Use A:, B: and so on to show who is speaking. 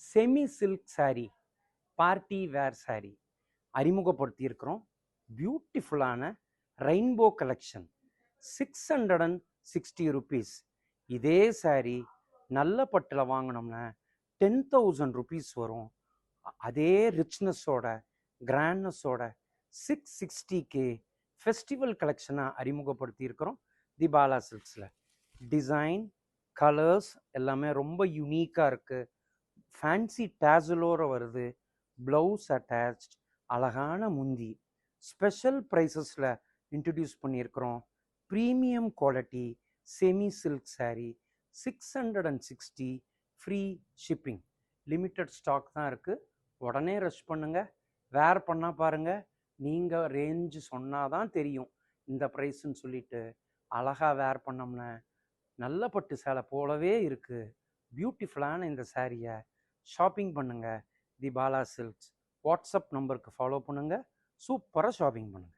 A: Semi silk saree, party wear saree அறிமுகப்படுத்தி இருக்கிறோம். பியூட்டிஃபுல்லான ரெயின்போ கலெக்ஷன் 660 rupees. இதே saree நல்ல பட்டில் வாங்கினோம்னா 10,000 rupees வரும். அதே ரிச்னஸோட கிராண்ட்னஸோட 660K ஃபெஸ்டிவல் கலெக்ஷனாக அறிமுகப்படுத்தி இருக்கிறோம் தி பாலா சில்க்ஸில். டிசைன் கலர்ஸ் எல்லாமே ரொம்ப யூனிக்காக இருக்குது. ஃபேன்சி டேசலோட வருது. ப்ளவுஸ் அட்டாச்ட், அழகான முந்தி. ஸ்பெஷல் ப்ரைஸஸில் இன்ட்ரடியூஸ் பண்ணியிருக்கிறோம். Premium quality semi silk saree 660 free shipping. Limited stock தான் இருக்குது. உடனே ரஷ் பண்ணுங்கள். வேர் பண்ணால் பாருங்கள், நீங்கள் ரேஞ்சு சொன்னால் தான் தெரியும் இந்த ப்ரைஸுன்னு சொல்லிட்டு. அழகாக வேர் பண்ணோம்னா நல்ல பட்டு சேலை போலவே இருக்குது. பியூட்டிஃபுல்லான இந்த சாரியை ஷாப்பிங் பண்ணுங்கள் தி பாலா சில்க்ஸ். வாட்ஸ்அப் நம்பருக்கு ஃபாலோ பண்ணுங்கள். சூப்பராக ஷாப்பிங் பண்ணுங்கள்.